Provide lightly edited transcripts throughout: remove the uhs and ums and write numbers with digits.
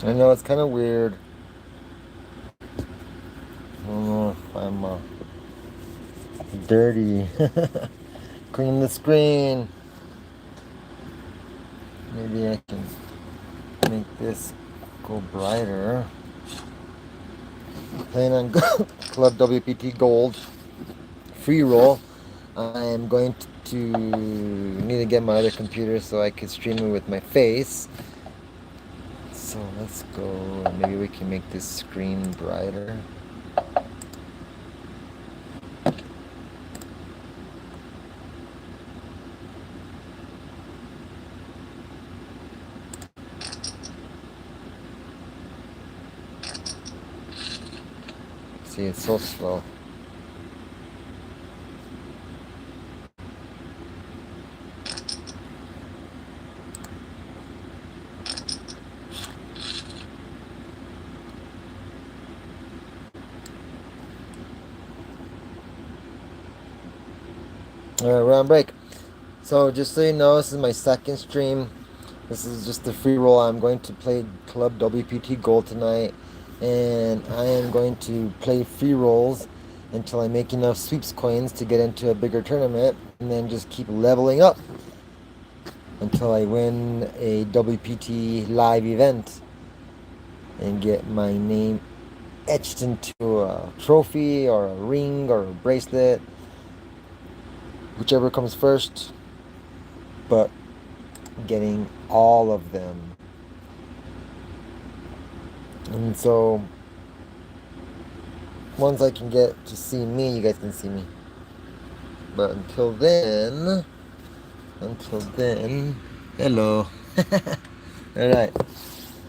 I know it's kind of weird. I don't know if I'm dirty. Clean the screen. Maybe I can make this go brighter. Playing on Club WPT Gold free roll. I am going to need to get my other computer so I can stream it with my face. So let's go. Maybe we can make this screen brighter. See, it's so slow. Alright, we're on break. So just so you know, this is my second stream. This is just the free roll. I'm going to play Club WPT Gold tonight, and I am going to play free rolls until I make enough sweeps coins to get into a bigger tournament, and then just keep leveling up until I win a WPT live event and get my name etched into a trophy or a ring or a bracelet, whichever comes first, but getting all of them. And so once I can get to see me, you guys can see me. But until then, hello. Alright.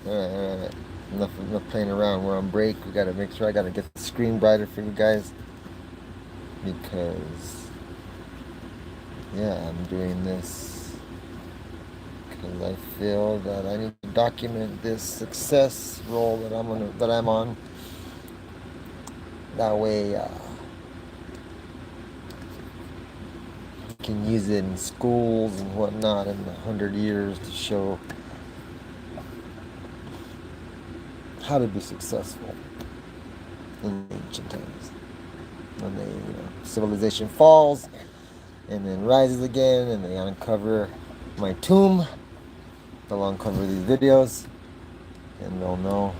Alright. Enough playing around. We're on break. We gotta make sure I gotta get the screen brighter for you guys. Because yeah, I'm doing this because I feel that I need to document this success role that I'm on. That way, you can use it in schools and whatnot in 100 years to show how to be successful in ancient times. When civilization falls and then rises again, and they uncover my tomb, they'll uncover these videos, and they'll know.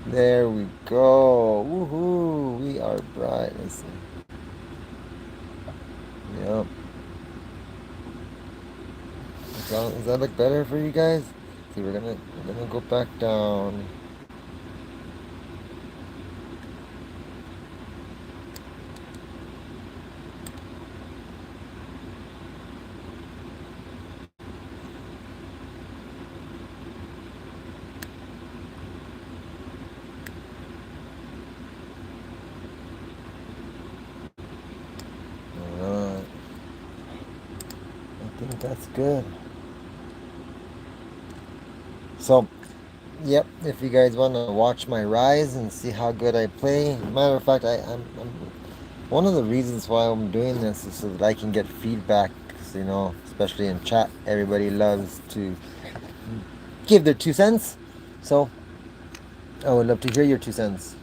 There we go. Woohoo! We are bright. Let's see. Yep. Does that look better for you guys? See, we're gonna go back down. Alright. I think that's good. So, yep, if you guys want to watch my rise and see how good I play, matter of fact, I'm one of the reasons why I'm doing this is so that I can get feedback, especially in chat. Everybody loves to give their 2 cents. So, I would love to hear your 2 cents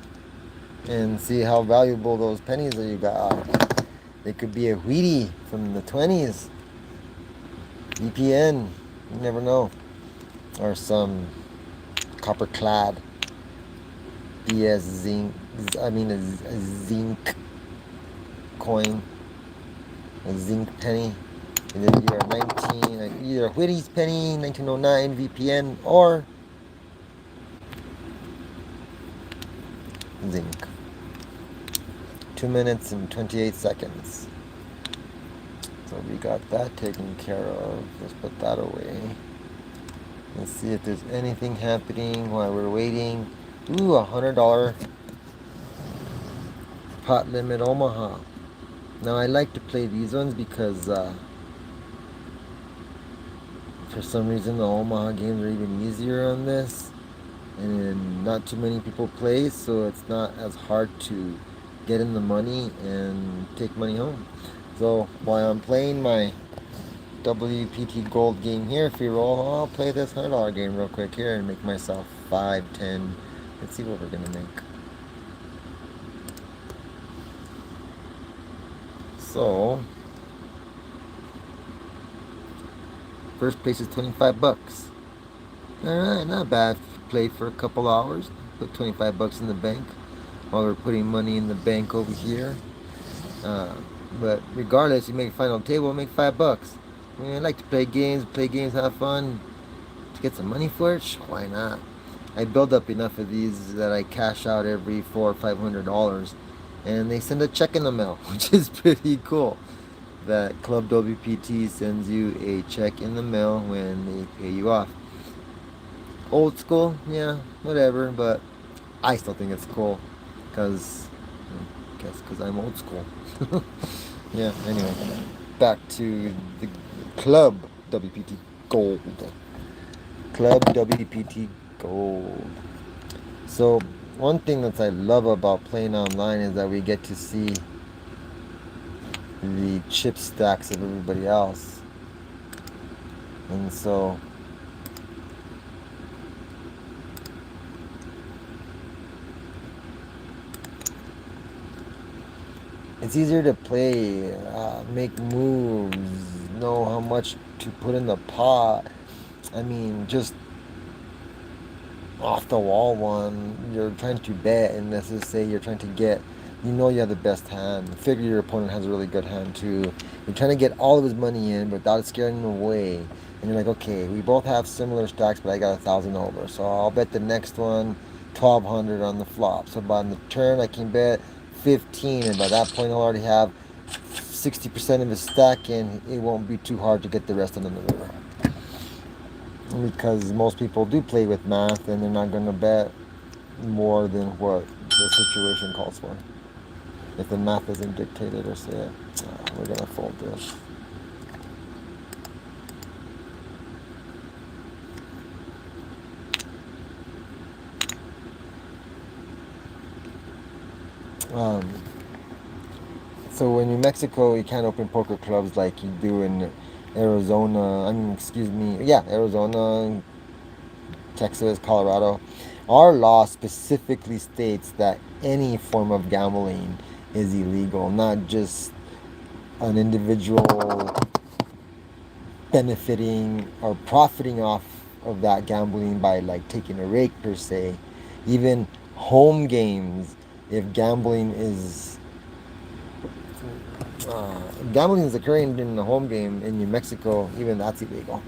and see how valuable those pennies that you got are. They could be a Wheatie from the 20s, VPN, you never know, or some copper clad BS zinc, a zinc coin, a zinc penny. Either a Wheatie's penny, 1909 VPN, or zinc. 2 minutes and 28 seconds. So we got that taken care of. Let's put that away. Let's see if there's anything happening while we're waiting. Ooh, $100 pot limit Omaha. Now I like to play these ones because for some reason the Omaha games are even easier on this, and not too many people play, so it's not as hard to get in the money and take money home. So while I'm playing my WPT Gold game here. Free roll. I'll play this $100 game real quick here and make myself 5, 10. Let's see what we're gonna make. So, first place is 25 bucks. Alright, not bad. Play for a couple hours. Put 25 bucks in the bank while we're putting money in the bank over here. But regardless, you make final table, make 5 bucks. I mean, I like to play games, have fun. To get some money for it, why not? I build up enough of these that I cash out every $400 or $500, and they send a check in the mail, which is pretty cool. That Club WPT sends you a check in the mail when they pay you off. Old school, yeah, whatever, but I still think it's cool because I'm old school. Yeah, anyway, back to the Club WPT Gold. Club WPT Gold. So, one thing that I love about playing online is that we get to see the chip stacks of everybody else. And so, it's easier to play, make moves, know how much to put in the pot. I mean, just off the wall one, you're trying to bet, and let's just say you're trying to get, you know, you have the best hand. Figure your opponent has a really good hand too. You're trying to get all of his money in without scaring him away. And you're like, okay, we both have similar stacks, but I got 1,000 over, so I'll bet the next one 1,200 on the flop. So by the turn, I can bet 15, and by that point, I'll already have 60% of his stack in. It won't be too hard to get the rest of them in the river. Because most people do play with math, and they're not going to bet more than what the situation calls for. If the math isn't dictated or say it, we're going to fold this. So in New Mexico, you can't open poker clubs like you do in Arizona. Arizona, Texas, Colorado. Our law specifically states that any form of gambling is illegal, not just an individual benefiting or profiting off of that gambling by like taking a rake per se. Even home games, if gambling is occurring in the home game in New Mexico, even that's illegal.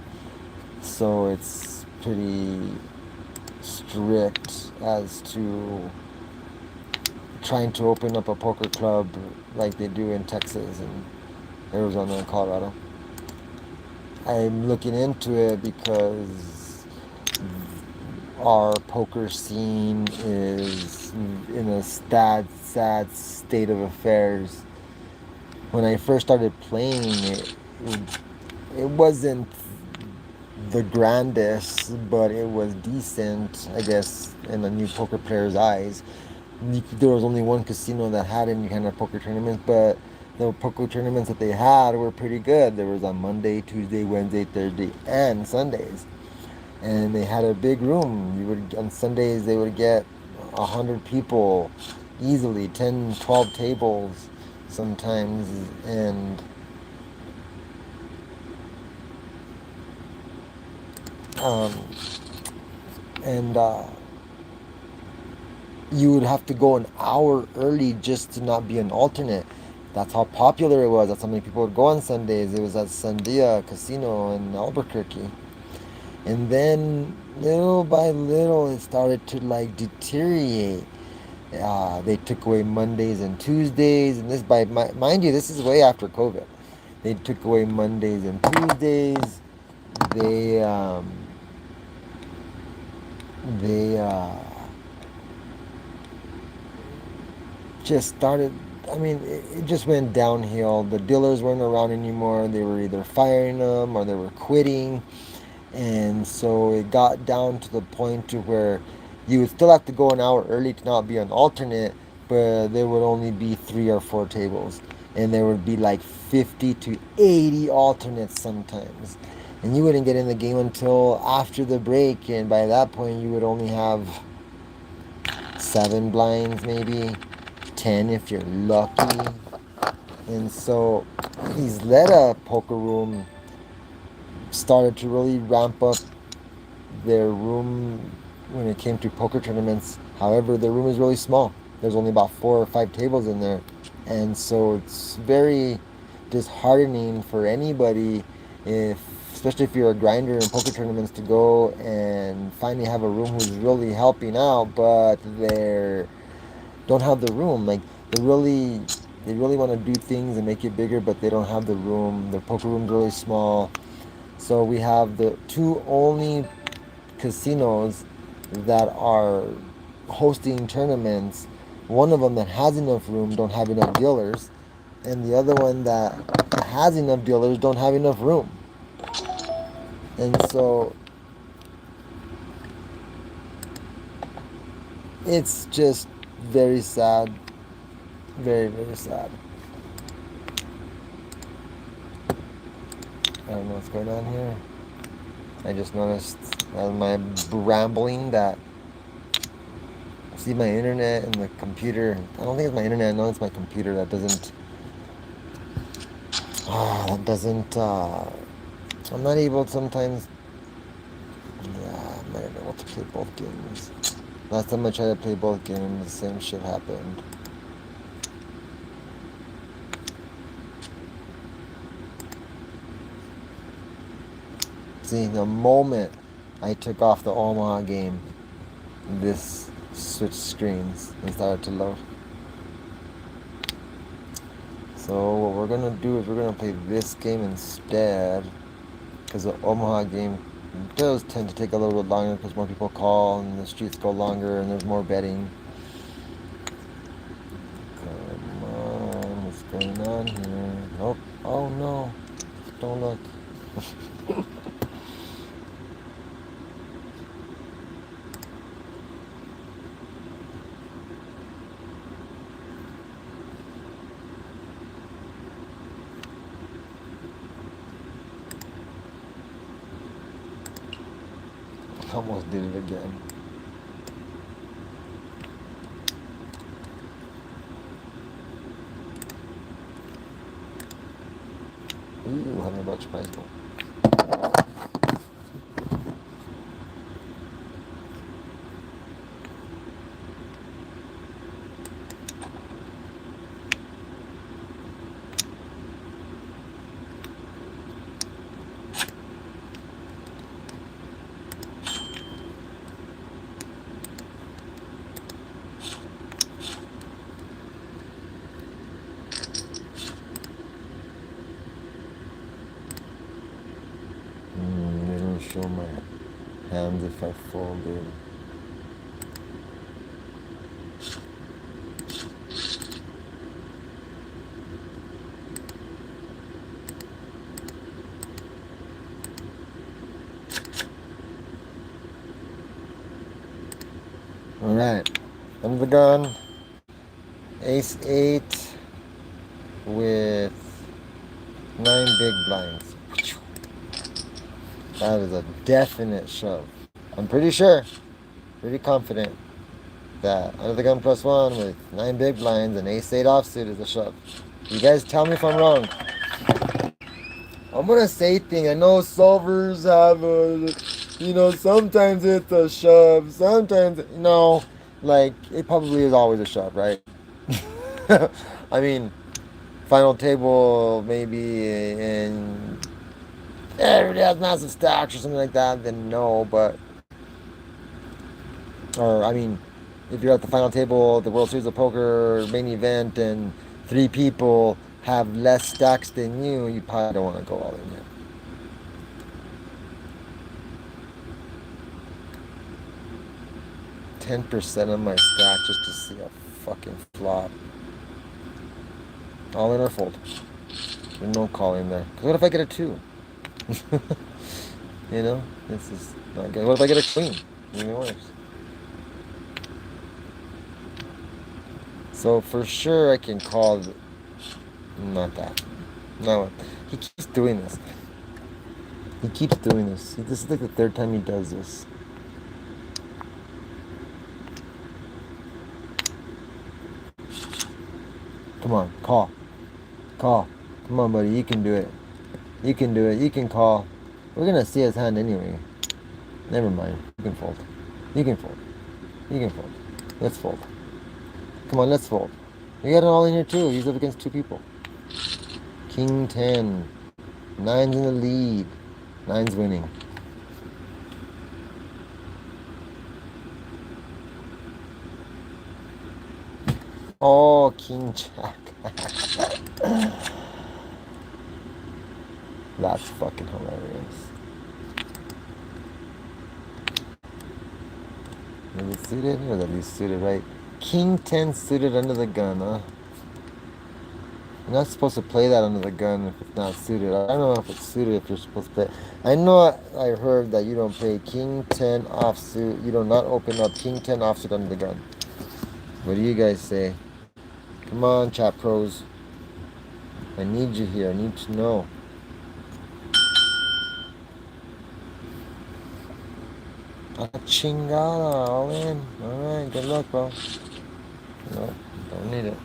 So it's pretty strict as to trying to open up a poker club like they do in Texas and Arizona and Colorado. I'm looking into it because our poker scene is in a sad state of affairs. When I first started playing it wasn't the grandest, but it was decent, I guess, in the new poker player's eyes. There was only one casino that had any kind of poker tournaments, but the poker tournaments that they had were pretty good. There was on Monday, Tuesday, Wednesday, Thursday, and Sundays. And they had a big room. On Sundays they would get 100 people easily, 10, 12 tables sometimes, and you would have to go an hour early just to not be an alternate. That's how popular it was. That's how many people would go on Sundays. It was at Sandia Casino in Albuquerque. And then little by little it started to like deteriorate. They took away Mondays and Tuesdays, and mind you, this is way after COVID. They took away Mondays and Tuesdays. They just started. I mean, it just went downhill. The dealers weren't around anymore. They were either firing them or they were quitting. And so it got down to the point to where you would still have to go an hour early to not be an alternate, but there would only be 3 or 4 tables. and there would be like 50 to 80 alternates sometimes. And you wouldn't get in the game until after the break, and by that point, you would only have 7 blinds, maybe 10 if you're lucky. And so these Leta poker room started to really ramp up their room when it came to poker tournaments. However, their room is really small. There's only about 4 or 5 tables in there. And so it's very disheartening for anybody, if especially if you're a grinder in poker tournaments, to go and finally have a room who's really helping out, but they don't have the room. Like they really want to do things and make it bigger, but they don't have the room. Their poker room's really small. So we have the two only casinos that are hosting tournaments. One of them that has enough room don't have enough dealers, and the other one that has enough dealers don't have enough room. And so it's just very sad, very, very sad. I don't know what's going on here. I just noticed as my rambling that, see, my internet and the computer, I don't think it's my internet, I know it's my computer that doesn't, I'm not able sometimes, yeah, I'm not able to play both games. Last time I tried to play both games, the same shit happened. See, the moment I took off the Omaha game, this switched screens and started to load. So what we're gonna do is we're gonna play this game instead, because the Omaha game does tend to take a little bit longer because more people call and the streets go longer and there's more betting. Come on, what's going on here? Nope. Oh no, don't look. Almost did it again. Ooh, how much prize goal? They don't show my hands if I folded. Alright, under the gun, ace 8 with 9 big blinds. That is a definite shove. I'm pretty sure, pretty confident that under the gun +1 with 9 big blinds and ace 8 offsuit is a shove. You guys tell me if I'm wrong. I'm gonna say things. I know solvers have sometimes it's a shove, sometimes, like, it probably is always a shove, right? I mean, final table maybe, and everybody has massive stacks or something like that, then no, but, or, I mean, if you're at the final table, the World Series of Poker main event, and 3 people have less stacks than you probably don't want to go all in yet. %10 of my stack just to see a fucking flop. All in or fold. There's no calling there. Because what if I get a 2? This is not good. What if I get a queen? Even worse. So for sure I can call Not that. No. He keeps doing this. He keeps doing this. This is like the third time he does this. Come on, call. Call. Come on, buddy. You can do it. You can do it. You can call. We're gonna see his hand anyway. Never mind. You can fold. You can fold. You can fold. Let's fold. Come on, let's fold. We got it all in here too. He's up against two people. King 10. Nine's in the lead. Nine's winning. Oh, King Jack. That's fucking hilarious. Is it suited? Or at least suited, right? King 10 suited under the gun, huh? You're not supposed to play that under the gun if it's not suited. I don't know if it's suited if you're supposed to play. I know I heard that you don't play King 10 offsuit. You do not open up King 10 offsuit under the gun. What do you guys say? Come on, chat pros. I need you here. I need to know. A chingada, all in. Alright, good luck, bro. No, don't need it.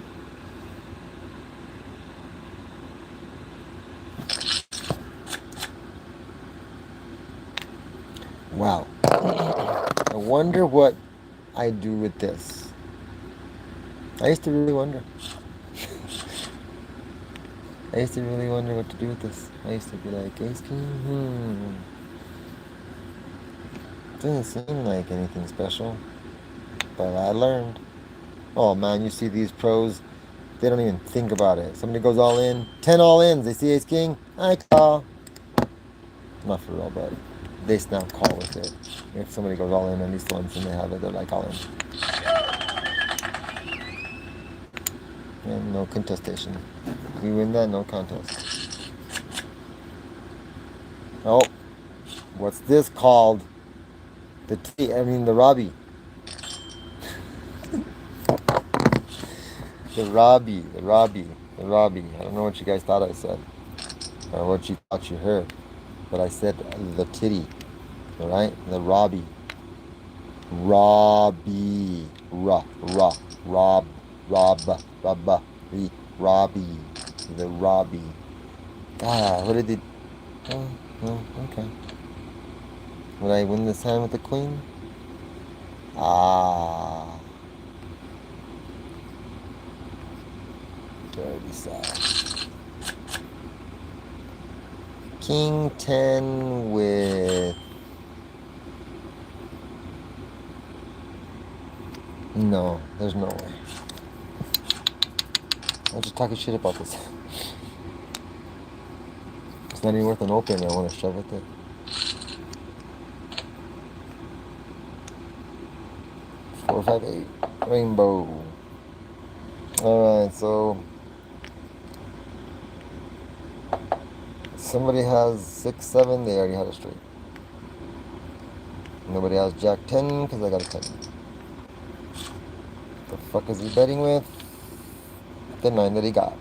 Wow. I wonder what I do with this. I used to really wonder. I used to really wonder what to do with this. I used to be like, Ace King, Doesn't seem like anything special. But I learned. Oh man, you see these pros, they don't even think about it. Somebody goes all in, 10 all ins, they see Ace King, I call. Not for real, but they snap call with it. If somebody goes all in, at least once and they have it, they're like all in. And no contestation. We win that, no contest. Oh, what's this called? The Robbie. The Robbie. I don't know what you guys thought I said, or what you thought you heard, but I said the titty. All right, the Robbie. Robbie. Robbie. The Robbie. God, what did they? Oh, okay. Would I win this hand with the queen? Ah. Very sad. King 10 with... No, there's no way. I'm just talking shit about this. It's not even worth an open. I want to shove with it. Four, 5, 8. Rainbow. Alright, so... Somebody has 6, 7. They already had a straight. Nobody has Jack 10 because I got a 10. The fuck is he betting with? The 9 that he got.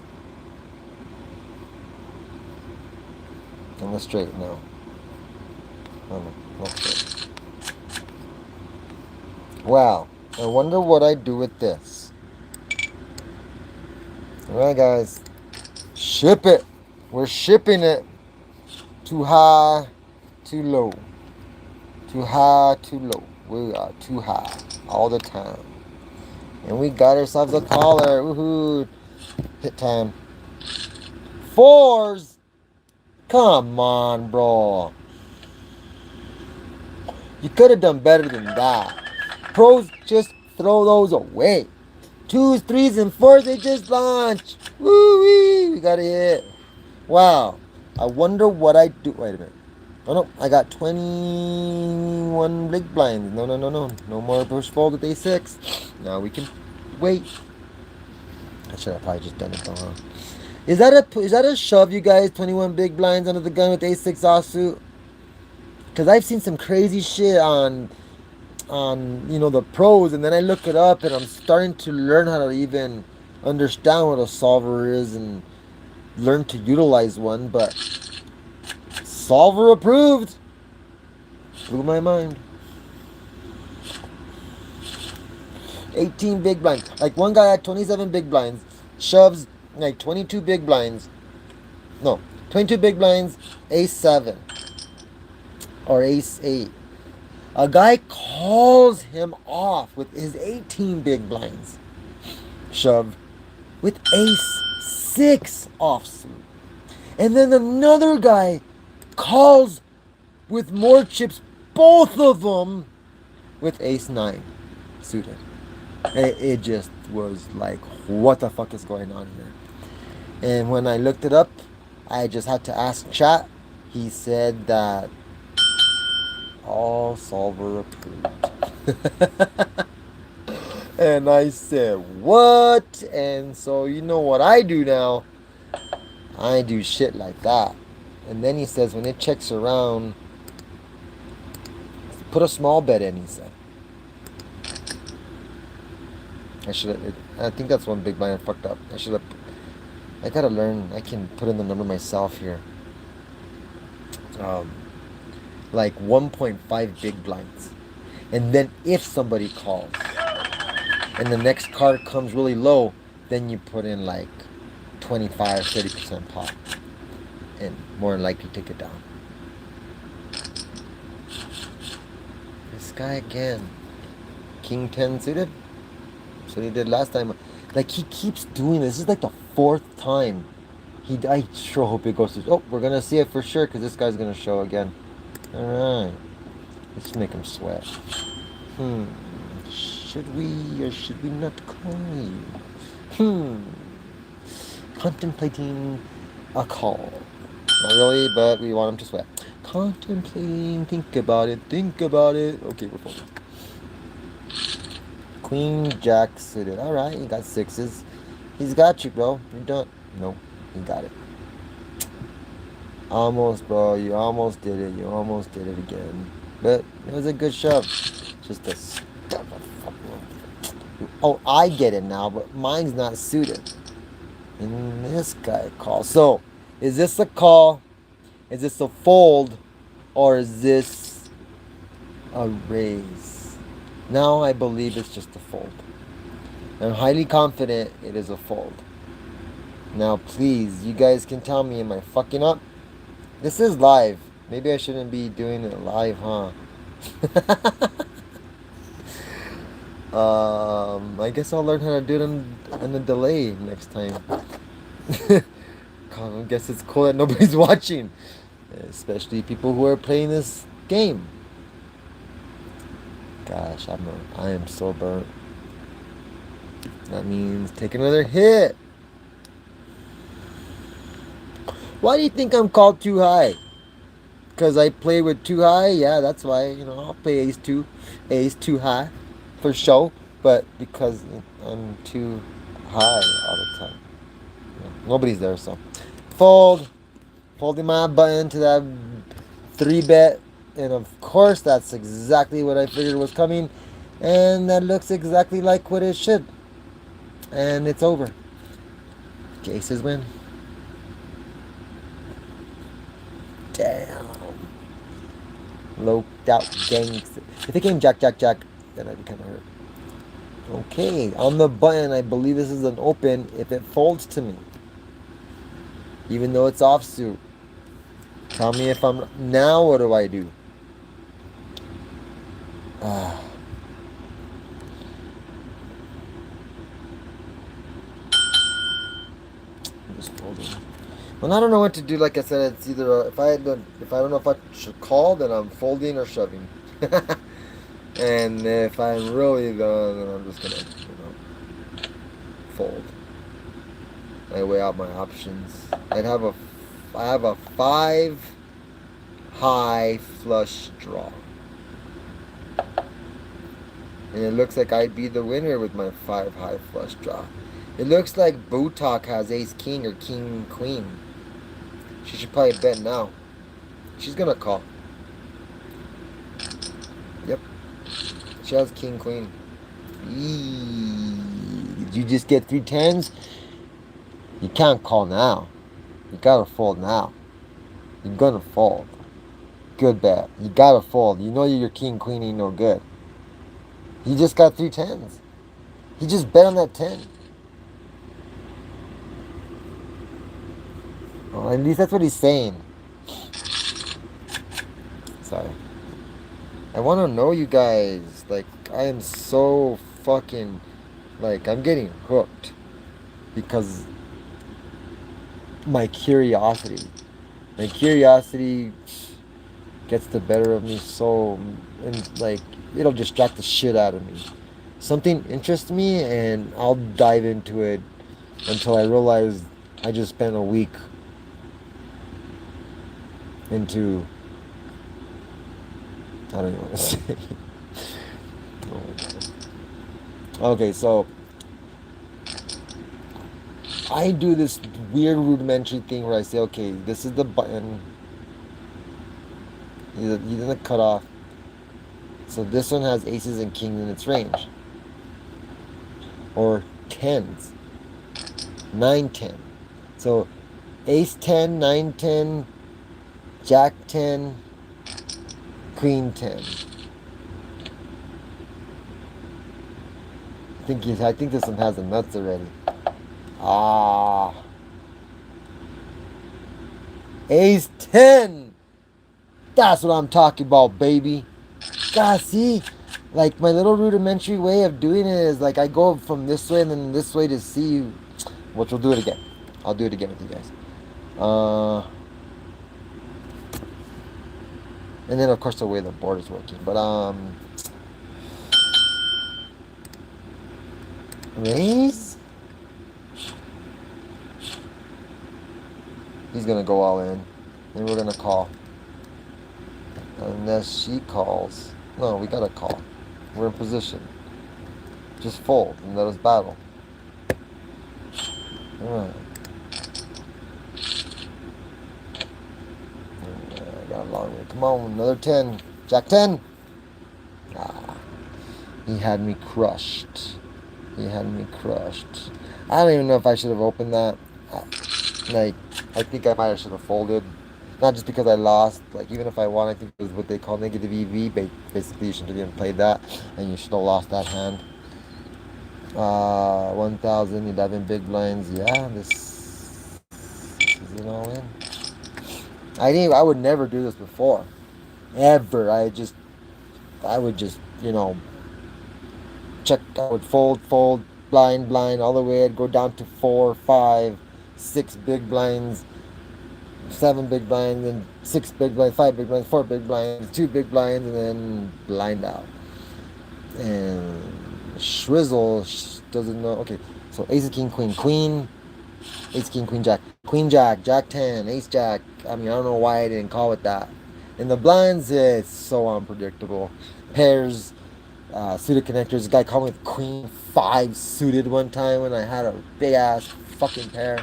And the straight, no. Oh, no, not straight. Wow. I wonder what I do with this. Alright, guys. Ship it. We're shipping it. Too high, too low. Too high, too low. We are too high all the time. And we got ourselves a caller. Woohoo. Hit time. 4s? Come on, bro. You could have done better than that. Pros just throw those away. 2s, 3s, and 4s, they just launch. Woo-wee. We got a hit. Wow. I wonder what I do. Wait a minute. Oh no, I got 21 big blinds. No. No more push fold with A6. Now we can wait. I should have probably just done it though, huh? Is that a shove, you guys? 21 big blinds under the gun with A6 offsuit? Because I've seen some crazy shit on the pros, and then I look it up and I'm starting to learn how to even understand what a solver is, and learned to utilize one, but solver approved. Blew my mind. 18 big blinds. Like one guy had 27 big blinds, shoves like 22 big blinds. No, 22 big blinds, ace 7 or ace 8. A guy calls him off with his 18 big blinds, shove with ace 6 offsuit. And then another guy calls with more chips, both of them with ace 9 suited. It just was like, what the fuck is going on here? And when I looked it up, I just had to ask chat. He said that all solver approved. And I said, what? And so you know what I do now? I do shit like that. And then he says, when it checks around, put a small bet in, he said. I think that's one big blind I fucked up. I gotta learn. I can put in the number myself here. Like 1.5 big blinds. And then if somebody calls and the next card comes really low, then you put in like 25 or 30% pop. And more than likely take it down. This guy again. King 10 suited. That's what he did last time. Like, he keeps doing this. This is like the 4th time. I sure hope it goes to... Oh, we're going to see it for sure because this guy's going to show again. Alright. Let's make him sweat. Should we or should we not call? Contemplating a call. Not really, but we want him to sweat. Contemplating, think about it. Okay, we're folding. Queen, Jack suited. Alright, you got 6s. He's got you, bro. You're done. Nope, he got it. Almost, bro. You almost did it. You almost did it again. But it was a good shove. Just a... Oh, I get it now, but mine's not suited. And this guy calls. So, is this a call? Is this a fold? Or is this a raise? Now I believe it's just a fold. I'm highly confident it is a fold. Now, please, you guys can tell me, am I fucking up? This is live. Maybe I shouldn't be doing it live, huh? I guess I'll learn how to do it in a delay next time. I guess it's cool that nobody's watching. Especially people who are playing this game. Gosh, I am so burnt. That means take another hit. Why do you think I'm called too high? Because I play with too high? Yeah, that's why. I'll play ace too high for show. But because I'm too high all the time. Nobody's there, so. Fold. Folding my button to that 3-bet. And of course, that's exactly what I figured was coming. And that looks exactly like what it should. And it's over. Aces win. Damn. Loped out gangster. If it came Jack, then I'd be kind of hurt. Okay, on the button, I believe this is an open if it folds to me. Even though it's offsuit. Tell me if I'm... Now what do I do? I'm just folding. Well, I don't know what to do. Like I said, it's either if I don't know if I should call, then I'm folding or shoving. And if I'm really done, then I'm just gonna, fold. I weigh out my options. I have a 5 high flush draw. And it looks like I'd be the winner with my 5 high flush draw. It looks like Botok has ace king or king queen. She should probably bet now. She's gonna call. Yep. She has king queen. Did you just get 3 10s? You can't call now. You gotta fold now. You're gonna fold. Good bet. You gotta fold. You know your king queen ain't no good. He just got 3 10s. He just bet on that 10. Well, at least that's what he's saying. Sorry. I want to know you guys. Like, I am so fucking, like, I'm getting hooked because my curiosity. My curiosity gets the better of me so, and like, it'll distract the shit out of me. Something interests me and I'll dive into it until I realize I just spent a week into, I don't know what to say. Oh my God. Okay, so I do this weird rudimentary thing where I say, okay, this is the button. You didn't cut off. So this one has aces and kings in its range. Or 10s. 9, 10. So ace 10, 9, 10, jack 10, queen 10. I think this one has the nuts already. Ah. Ace 10. That's what I'm talking about, baby. God, see? Like, my little rudimentary way of doing it is, like, I go from this way and then this way to see, which we'll do it again. I'll do it again with you guys. And then, of course, the way the board is working. But, raise? He's going to go all in. And we're going to call. Unless she calls. No, we got to call. We're in position. Just fold and let us battle. Alright. I got a long way. Come on, another 10. Jack 10. Ah. He had me crushed. He had me crushed. I don't even know if I should have opened that. Like, I think I might have should have folded. Not just because I lost. Like, even if I won, I think it was what they call negative EV. Basically, you shouldn't have even played that. And you should have lost that hand. 1,011 big blinds. Yeah, this is it all in. I would never do this before. Ever. I would just, check. I would fold, blind, all the way. I'd go down to 4, 5, 6 big blinds, 7 big blinds, and 6 big blinds, 5 big blinds, 4 big blinds, 2 big blinds, and then blind out. And Shrizzle doesn't know. Okay, so ace, king, queen, ace, king, queen, jack, jack 10, ace, jack. I mean, I don't know why I didn't call it that. In the blinds, it's so unpredictable. Pairs, suited connectors. A guy called me with queen 5 suited one time when I had a big ass fucking pair.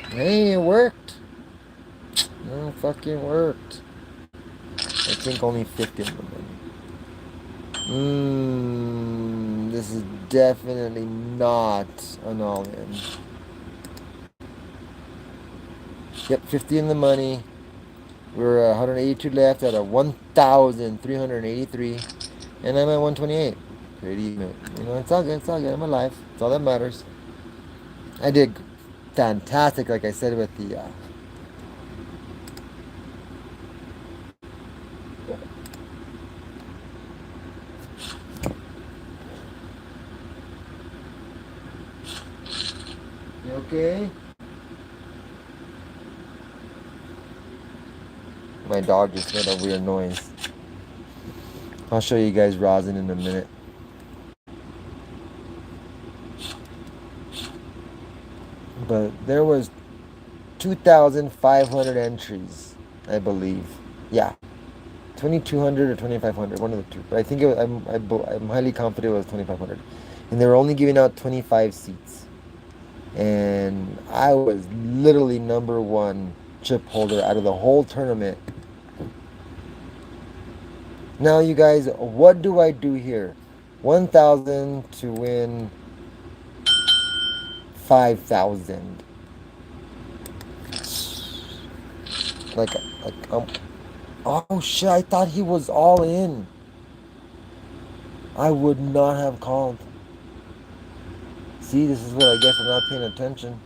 Hey, it worked. No, fucking worked. I think only 50 in the money. This is definitely not an all-in. Yep, 50 in the money. We're 182 left at a 1,383. And I'm at 128. Pretty even. It's all good. It's all good. I'm alive. It's all that matters. I did fantastic, like I said, with the... You okay? My dog just made a weird noise. I'll show you guys rosin in a minute. But there was 2,500 entries, I believe. Yeah, 2,200 or 2,500, one of the two. But I think I'm highly confident it was 2,500, and they were only giving out 25 seats. And I was literally number 1 chip holder out of the whole tournament. Now, you guys, what do I do here? 1,000 to win 5,000. Like, oh shit, I thought he was all in. I would not have called. See, this is what I get for not paying attention.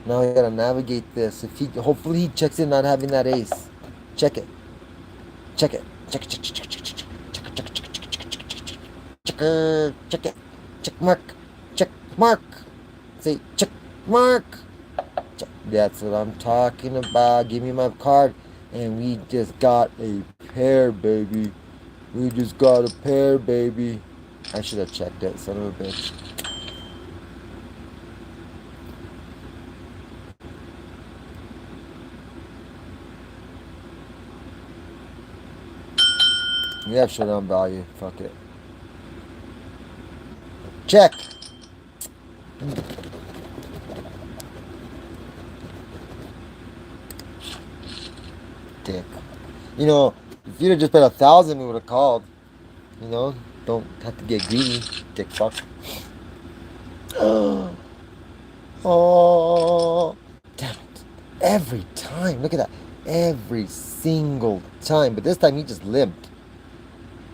Now I gotta navigate this. If he, hopefully he checks in not having that ace. Check it. Check it. Check it. Check it. Check it. Check it. Check it. Check it. Check it. Check it. Check it. Check mark. Check mark. Say check mark. That's what I'm talking about. Give me my card. And we just got a pair, baby. We just got a pair, baby. I should have checked it, son of a bitch. We have showdown value. Fuck it. Check. Dick. You know, if you'd have just bet 1,000, we would have called. You know, don't have to get greedy, dick fuck. Oh, damn it. Every time. Look at that. Every single time. But this time he just limped.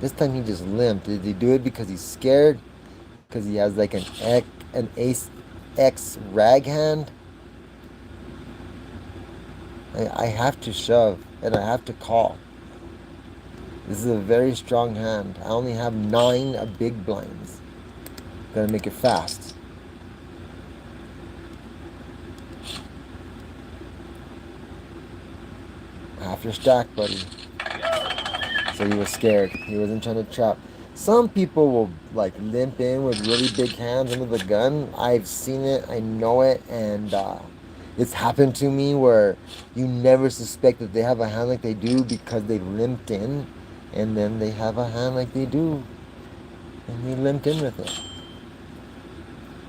This time he just limped. Did he do it because he's scared? Because he has like an ace X rag hand? I have to shove and I have to call. This is a very strong hand. I only have 9 big blinds. Gotta make it fast. Half your stack, buddy. So he was scared. He wasn't trying to trap. Some people will like limp in with really big hands under the gun. I've seen it. I know it. And it's happened to me where you never suspect that they have a hand like they do because they limped in. And then they have a hand like they do. And they limped in with it.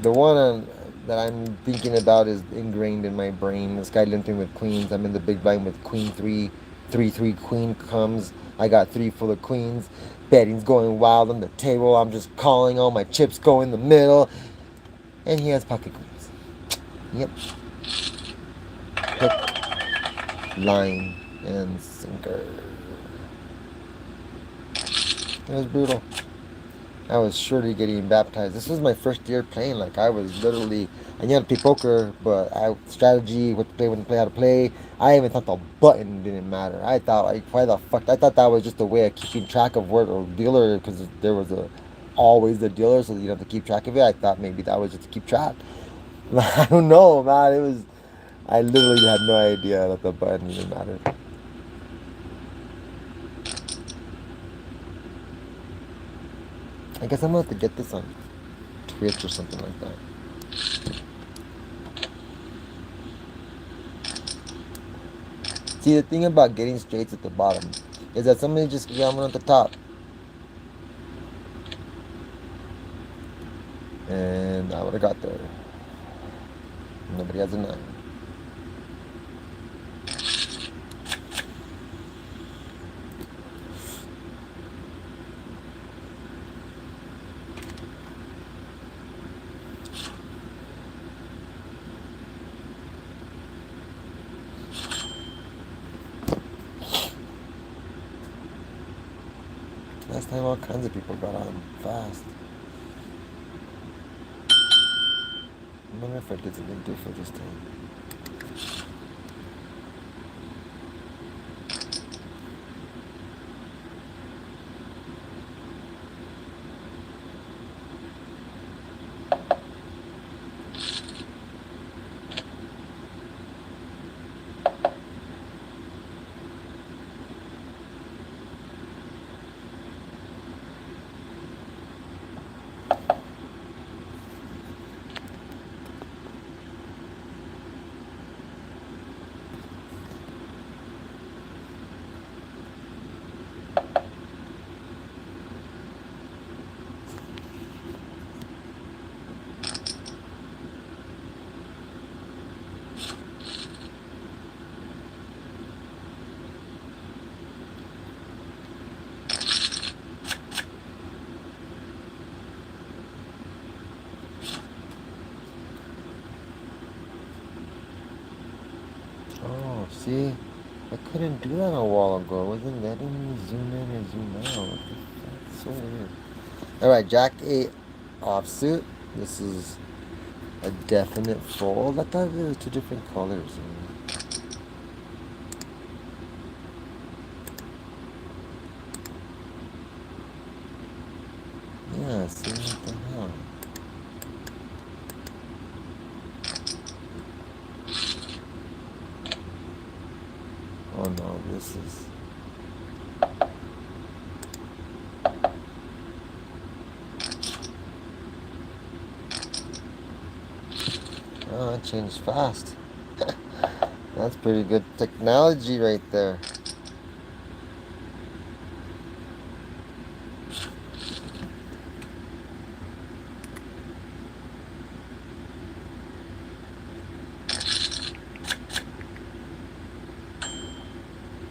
The one that I'm thinking about is ingrained in my brain. This guy limped in with queens. I'm in the big blind with queen 3. 3-3 queen comes. I got 3 full of queens. Betting's going wild on the table. I'm just calling. All my chips go in the middle. And he has pocket queens. Yep. Hook, line, and sinker. It was brutal. I was surely getting baptized. This was my first year playing. Like, I was literally, I knew how to play poker, but strategy, what to play, when to play, how to play. I even thought the button didn't matter. I thought, like, why the fuck? I thought that was just a way of keeping track of where the dealer, because there was always the dealer, so you have to keep track of it. I thought maybe that was just to keep track. I don't know, man. I literally had no idea that the button even mattered. I guess I'm gonna have to get this on Twitch or something like that. See, the thing about getting straights at the bottom is that somebody just yammering at the top. And I would have got there. Nobody has a 9. Last time all kinds of people got on fast. I wonder if I did something different this time. Oh, see? I couldn't do that a while ago. It wasn't letting me zoom in or zoom out. What the fuck? So weird. Alright, Jack 8 offsuit. This is a definite fold. I thought there were two different colors. Yeah, see what the hell. Oh no, this is... Oh, it changed fast. That's pretty good technology right there.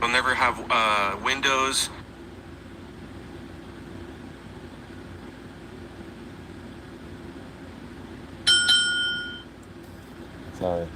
They'll never have windows. Sorry.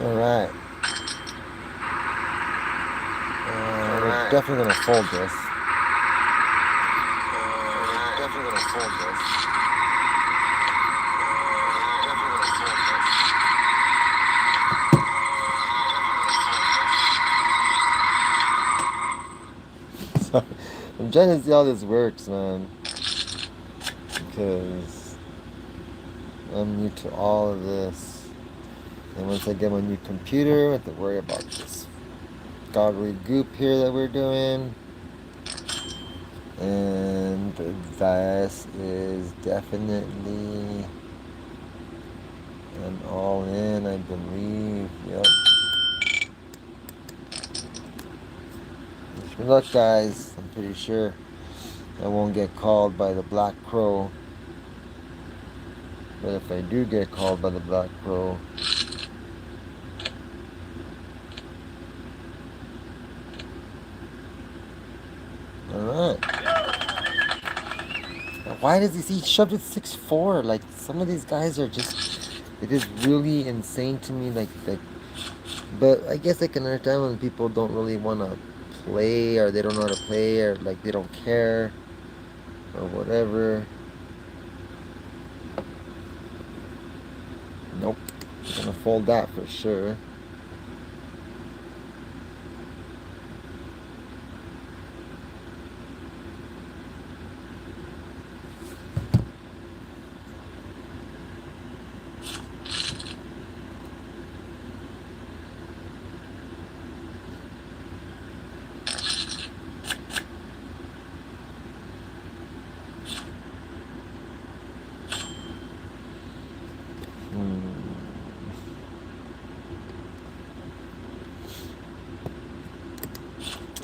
Alright. We're definitely gonna fold this. So, I'm trying to see how this works, man. Because I'm new to all of this. And once I get my new computer, I have to worry about this goggly goop here that we're doing. And this is definitely an all-in, I believe. Yep. Wish me luck, guys. I'm pretty sure I won't get called by the Black Crow. But if I do get called by the Black Crow, alright. Why does he shoved it 6'4"? Like, some of these guys are just, it is really insane to me. Like, but I guess I can understand when people don't really want to play, or they don't know how to play, or like they don't care, or whatever. Nope. I'm gonna fold that for sure.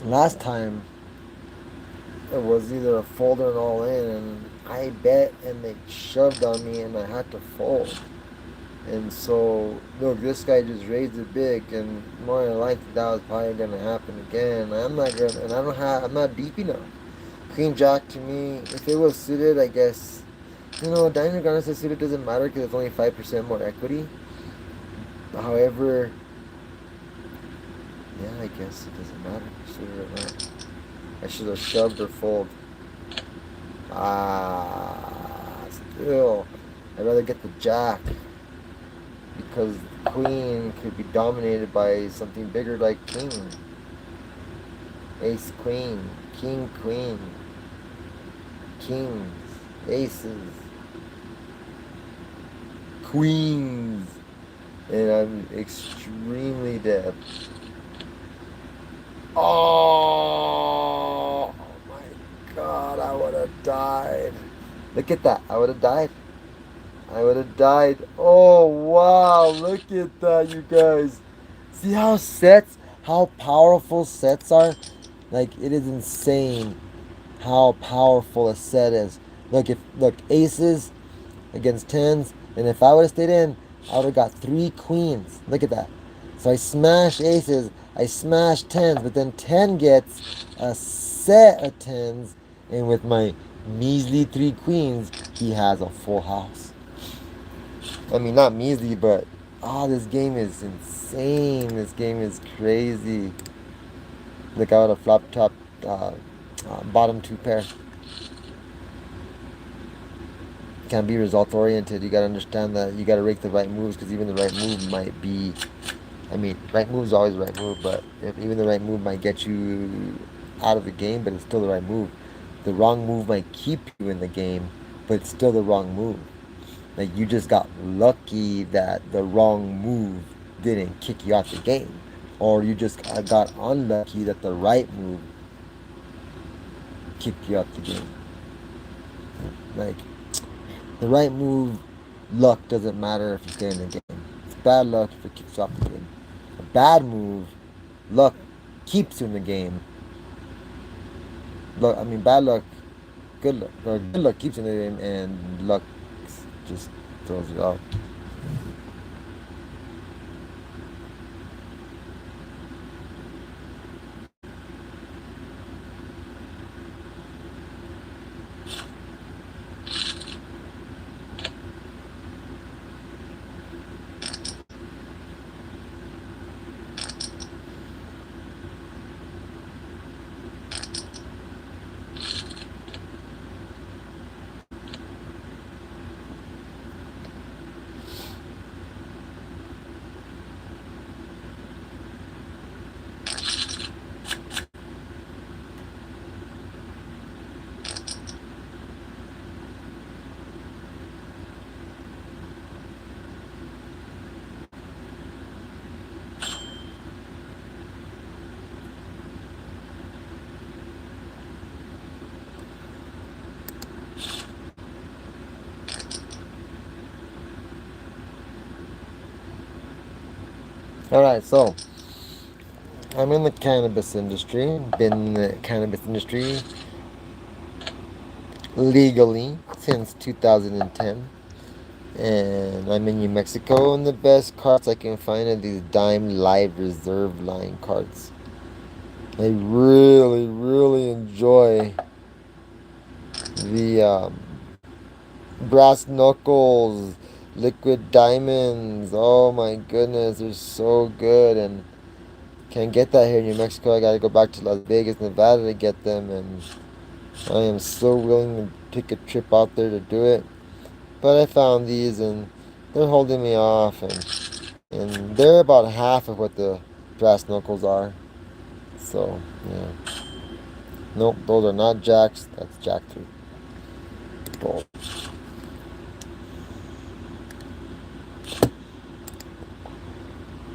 Last time it was either a fold or an all in, and I bet and they shoved on me and I had to fold. And so, look, this guy just raised it big, and more than likely that was probably gonna happen again. I'm not gonna, and I'm not deep enough. Queen Jack to me, if it was suited, I guess, diamond regardless of suited doesn't matter because it's only 5% more equity. However, yeah, I guess it doesn't matter suited or not. I should have shoved or fold. Still, I'd rather get the jack because queen could be dominated by something bigger like king. Ace, queen, king, queen, kings, aces, queens, and I'm extremely dead. Oh my god, I would have died. Look at that, I would have died. I would have died. Oh wow, look at that, you guys. See how powerful sets are? Like, it is insane how powerful a set is. Look, aces against tens, and if I would have stayed in, I would have got three queens. Look at that. So I smash aces, I smash tens, but then 10 gets a set of tens, and with my measly three queens, he has a full house. I mean, not measly, but this game is insane. This game is crazy. Look, I would have flop top, bottom two pair. Can't be result oriented. You gotta understand that you gotta rake the right moves, because even the right move might be. I mean, right move is always the right move, but if even the right move might get you out of the game, but it's still the right move. The wrong move might keep you in the game, but it's still the wrong move. Like, you just got lucky that the wrong move didn't kick you out the game, or you just got unlucky that the right move kicked you out the game. Like, the right move, luck doesn't matter if you stay in the game. It's bad luck if it kicks you off the game. A bad move, luck keeps you in the game. Bad luck, good luck, or good luck keeps you in the game, and luck just throws you off. Alright, so I'm in the cannabis industry. Been in the cannabis industry legally since 2010. And I'm in New Mexico, and the best carts I can find are these Dime Live Reserve line carts. I really, really enjoy the brass knuckles, liquid diamonds. Oh my goodness, they're so good, and can't get that here in New Mexico. I gotta go back to Las Vegas, Nevada to get them, and I am so willing to take a trip out there to do it. But I found these, and they're holding me off, and they're about half of what the brass knuckles are. So yeah, nope, those are not jacks. That's jack 3. Bull.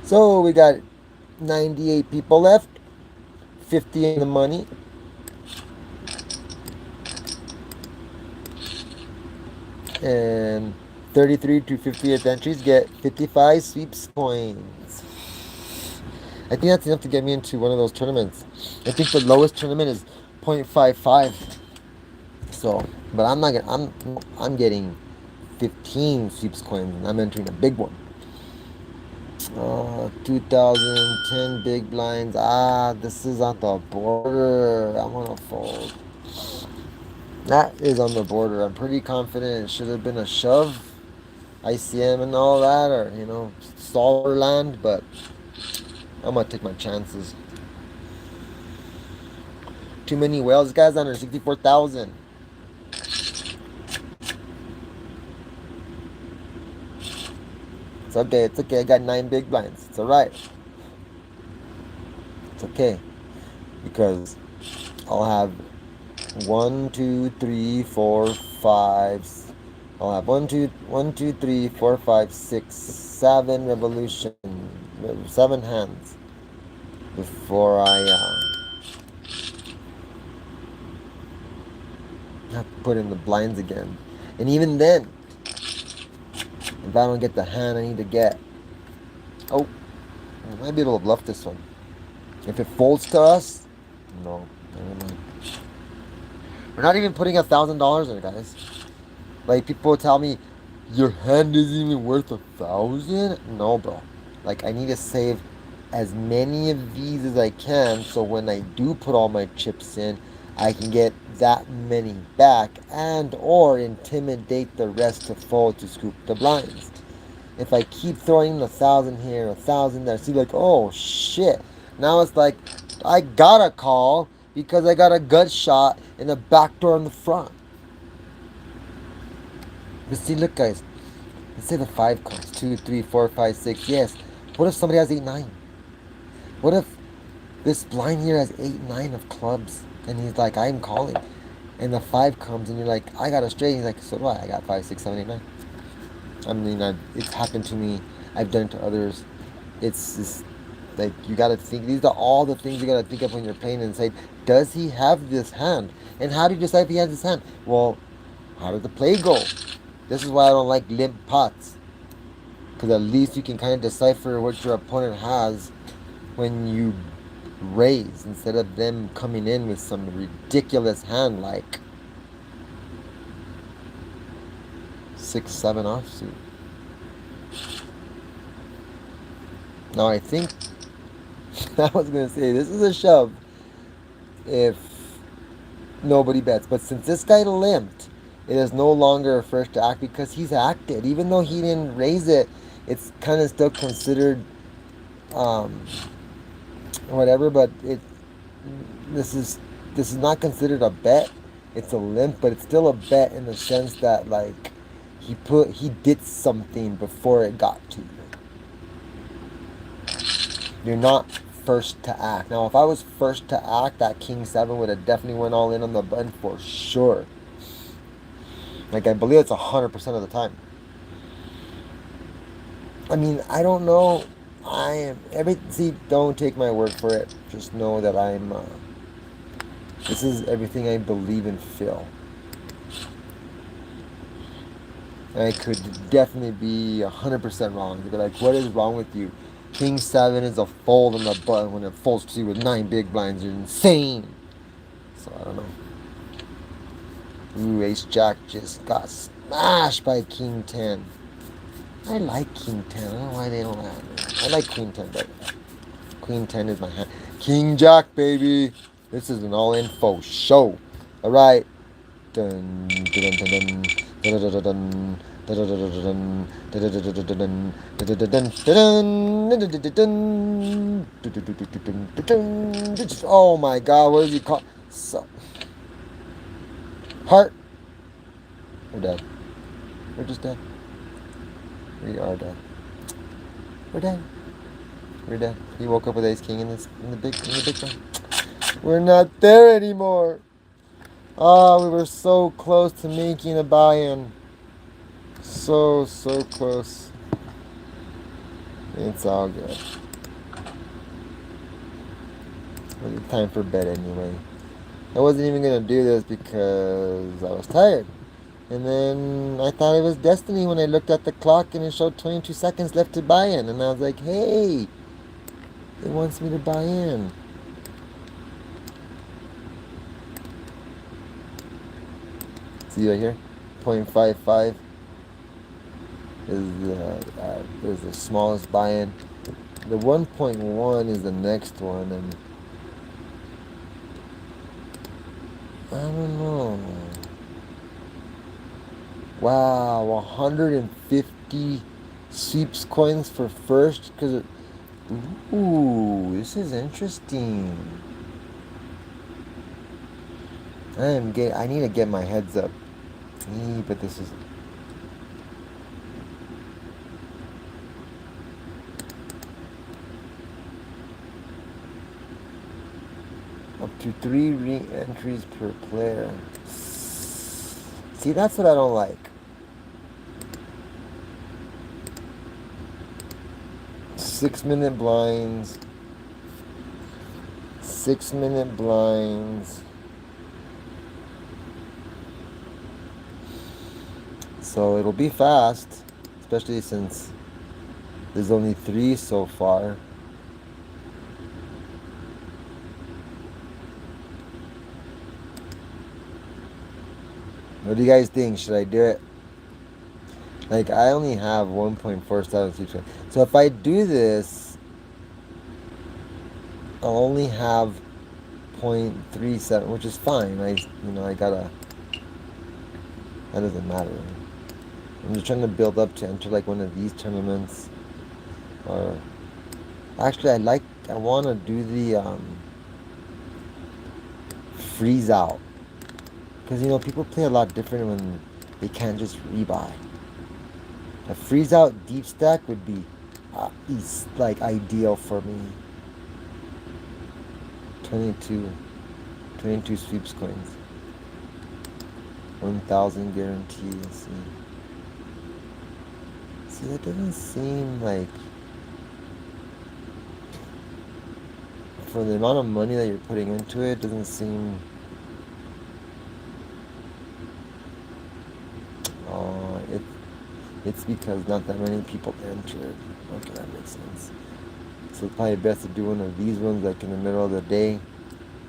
So we got 98 people left, 50 in the money. And 33 to 50th entries get 55 sweeps coins. I think that's enough to get me into one of those tournaments. I think the lowest tournament is 0.55. So, but I'm not gonna. I'm getting 15 sweeps coins, and I'm entering a big one. 2010 big blinds. This is on the border. I'm gonna fold. That is on the border. I'm pretty confident it should have been a shove, ICM and all that, or Solver land, but I'm gonna take my chances. Too many whales. This guy's under 64,000. It's okay. It's okay. I got 9 big blinds. It's alright. It's okay. Because I'll have 1, 2, 3, 4, 5. I'll have 1, 2, 1, 2, 3, 4, 5, 6, 7 revolution, 7 hands before I have to put in the blinds again. And even then, if I don't get the hand I need to get, oh, I might be able to bluff this one. If it folds to us, no, never mind. We're not even putting $1,000 in it, guys. Like, people tell me, your hand isn't even worth 1,000. No, bro. Like, I need to save as many of these as I can, so when I do put all my chips in, I can get that many back, and or intimidate the rest to fold to scoop the blinds. If I keep throwing 1,000 here, 1,000 there, see, like, oh shit. Now it's like, I gotta call because I got a gut shot in the back door in the front. But see, look, guys. Let's say the 5 comes. 2, 3, 4, 5, 6. Yes. What if somebody has 8, 9? What if this blind here has 8, 9 of clubs, and he's like, I'm calling, and the 5 comes, and you're like, I got a straight. And he's like, so do I. I got 5, 6, 7, 8, 9. I mean, it's happened to me. I've done it to others. It's just like, you gotta think. These are all the things you gotta think of when you're playing and say, does he have this hand? And how do you decide if he has this hand? Well, how did the play go? This is why I don't like limp pots. Because at least you can kind of decipher what your opponent has when you raise, instead of them coming in with some ridiculous hand like 6, 7 offsuit. Now I think I was going to say this is a shove if nobody bets. But since this guy limped, it is no longer a first to act because he's acted. Even though he didn't raise it, it's kind of still considered whatever. But this is not considered a bet. It's a limp, but it's still a bet in the sense that, like, he did something before it got to you. You're not first to act. Now, if I was first to act, that King 7 would have definitely went all in on the button for sure. Like, I believe it's 100% of the time. I mean, I don't know. See, don't take my word for it. Just know that this is everything I believe and feel. I could definitely be 100% wrong. They'd be like, what is wrong with you? King 7 is a fold on the button when it folds to you with 9 big blinds. You're insane. So, I don't know. Ooh, Ace Jack just got smashed by King 10. I like King 10. I don't know why they don't have it. I like Queen 10 better. Queen 10 is my hand. King Jack, baby. This is an all-in faux show. All right. Dun, dun, dun, dun, dun, dun, dun, dun. Oh my god, what is he called? So, heart. We're dead. We're just dead. We are dead. We're dead. We're dead. He woke up with Ace King in the big one. We're not there anymore. Oh, we were so close to making a buy-in. So close. It's all good. It was time for bed anyway. I wasn't even gonna do this because I was tired. And then I thought it was destiny when I looked at the clock and it showed 22 seconds left to buy in. And I was like, hey, it wants me to buy in. See right here? 0.55 is the smallest buy-in. The 1.1 is the next one, and I don't know. Wow, 150 sweeps coins for first because ooh, this is interesting. I need to get my heads up. But this is Up to 3 re-entries per player. See, that's what I don't like. 6-minute blinds. 6-minute blinds. So it'll be fast, especially since there's only 3 so far. What do you guys think? Should I do it? Like, I only have 1.47. So if I do this, I'll only have 0.37, which is fine. I gotta. That doesn't matter. I'm just trying to build up to enter like one of these tournaments. Or actually, I want to do the freeze out, because people play a lot different when they can't just rebuy. A freeze out deep stack would be like ideal for me. 22 sweeps coins. 1,000 guarantees. See, that doesn't seem like, for the amount of money that you're putting into it, doesn't seem. It's because not that many people entered. Okay, that makes sense. So it's probably best to do one of these ones like in the middle of the day,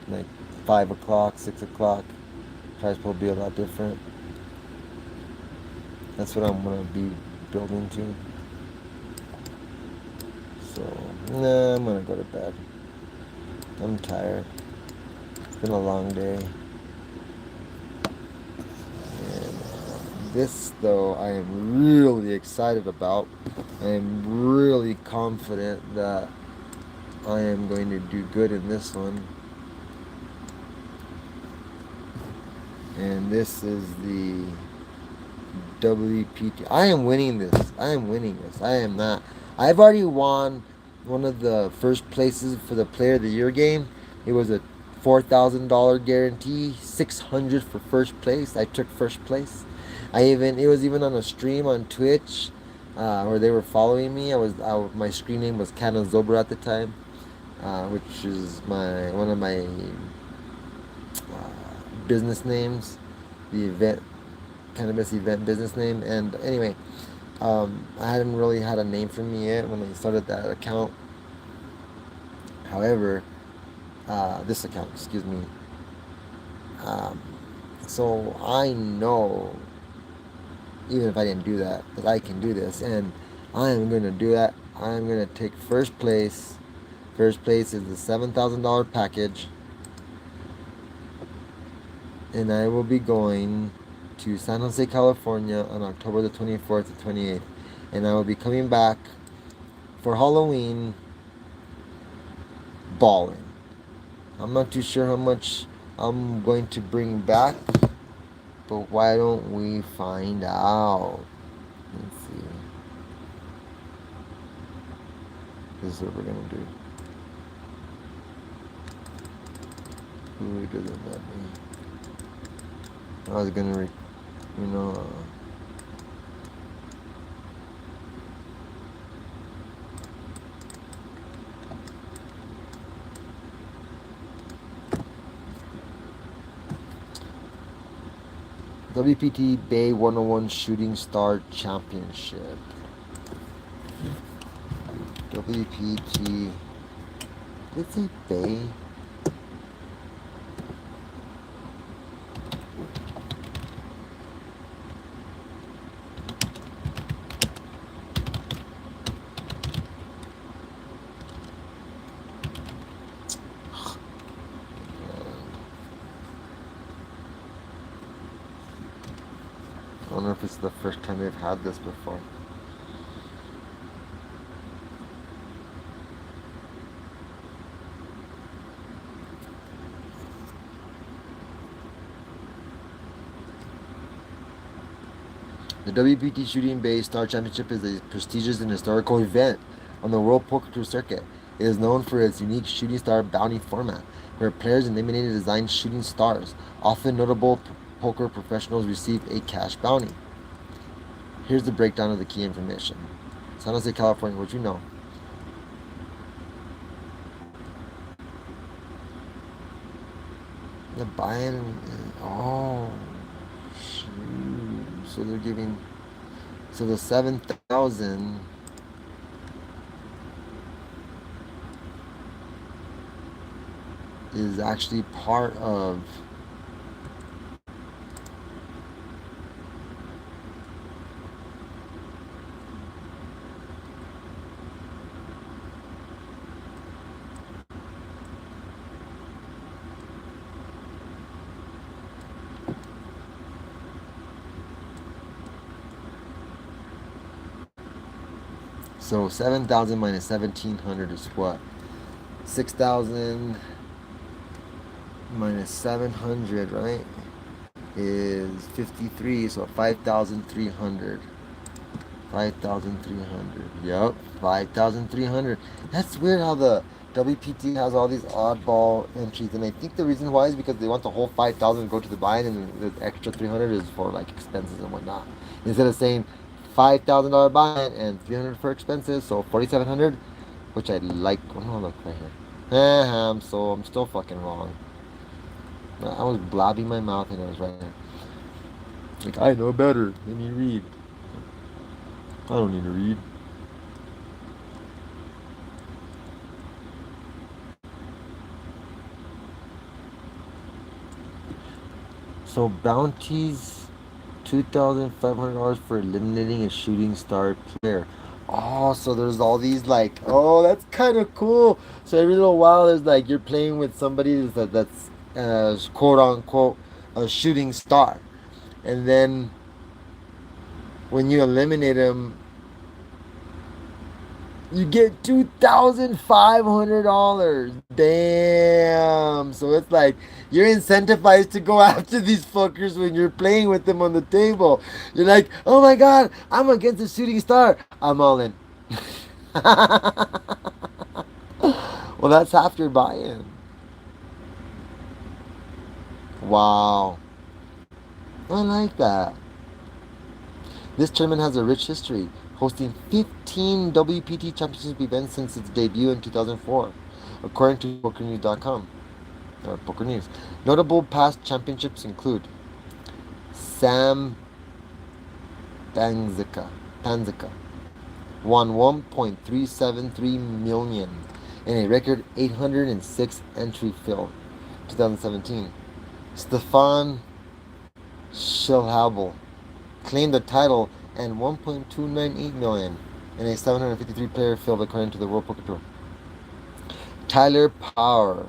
like 5 o'clock, 6 o'clock. Price will be a lot different. That's what I'm gonna be building to. So, I'm gonna go to bed. I'm tired. It's been a long day. And this, though, I am really excited about. I am really confident that I am going to do good in this one. And this is the WPT. I am winning this. I am not. I've already won one of the first places for the Player of the Year game. It was a $4,000 guarantee, 600 for first place. I took first place. It was even on a stream on Twitch, where they were following me. My screen name was Canon Zobra at the time, which is one of my business names, the event cannabis event business name. And anyway, I hadn't really had a name for me yet when I started that account. However, this account, excuse me. So I know, even if I didn't do that I can do this, and I am going to do that. I'm going to take first place. First place is the $7,000 package, and I will be going to San Jose, California on October the 24th to 28th, and I will be coming back for Halloween balling. I'm not too sure how much I'm going to bring back, but why don't we find out? Let's see. This is what we're gonna do. Who doesn't let me? I was gonna, WPT Bay 101 Shooting Star Championship. WPT. Did it say Bay? I wonder if it's the first time they've had this before. The WPT Shooting Bay Star Championship is a prestigious and historical event on the World Poker Tour circuit. It is known for its unique shooting star bounty format, where players eliminate designed shooting stars. Often notable poker professionals receive a cash bounty. Here's the breakdown of the key information. San Jose, California, what you know? The buy-in, oh, shoot. So they're giving, so the 7,000 is actually part of so 7,000 minus 1,700 is what? 6,000 minus 700, right? Is 53, so 5,300. 5,300. Yep, 5,300. That's weird how the WPT has all these oddball entries, and I think the reason why is because they want the whole 5,000 to go to the buy-in, and the extra 300 is for like expenses and whatnot. Instead of saying $5,000 buy-in and 300 for expenses, so 4,700, which I like. Oh no, look right here. I'm still fucking wrong. I was blabbing my mouth and I was right here. Like, I know better than you read. I don't need to read. So bounties, $2,500 for eliminating a shooting star player. Oh, so there's all these like, oh, that's kind of cool. So every little while, there's like you're playing with somebody that's quote unquote a shooting star, and then when you eliminate him, you get $2,500. Damn. So it's like you're incentivized to go after these fuckers when you're playing with them on the table. You're like, oh my god, I'm against a shooting star. I'm all in. Well, that's half your buy-in. Wow. I like that. This tournament has a rich history, hosting 15 WPT Championship events since its debut in 2004, according to PokerNews.com. Poker News. Notable past championships include Sam Panzica won 1.373 million in a record 806 entry field, 2017. Stefan Schilhabel claimed the title and 1.298 million in a 753 player field, according to the World Poker Tour. Tyler Power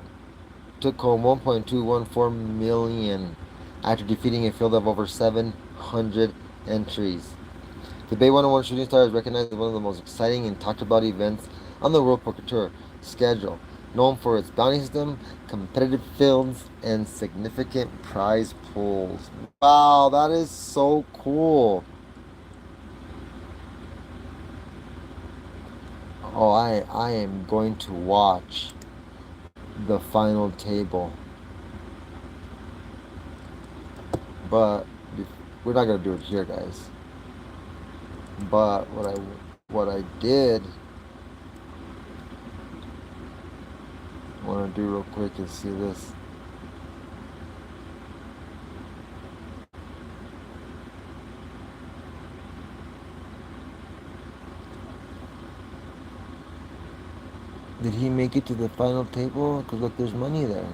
took home 1.214 million after defeating a field of over 700 entries. The Bay 101 Shooting Star is recognized as one of the most exciting and talked about events on the World Poker Tour schedule, known for its bounty system, competitive fields, and significant prize pools. Wow, that is so cool. Oh, I am going to watch the final table. But we're not gonna do it here, guys. But what I did want to do real quick is see this. Did he make it to the final table? Because look, there's money there.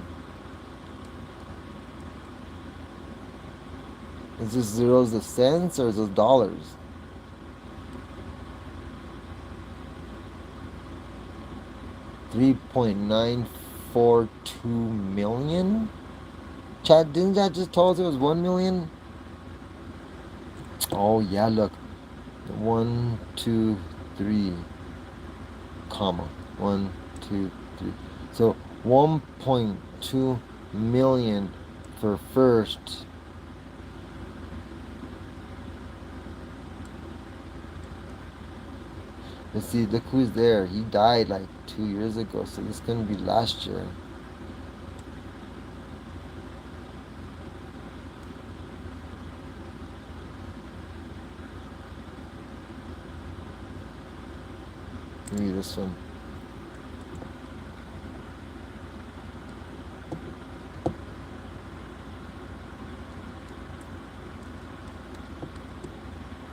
Is this zeros of cents or is this dollars? $3.942 million? Chad, didn't that just tell us it was 1 million? Oh yeah, look. 1, 2, 3, comma. 1, 2, 3. So 1.2 million for first. Let's see, look who's there. He died like 2 years ago, so this is gonna be last year. Maybe this one.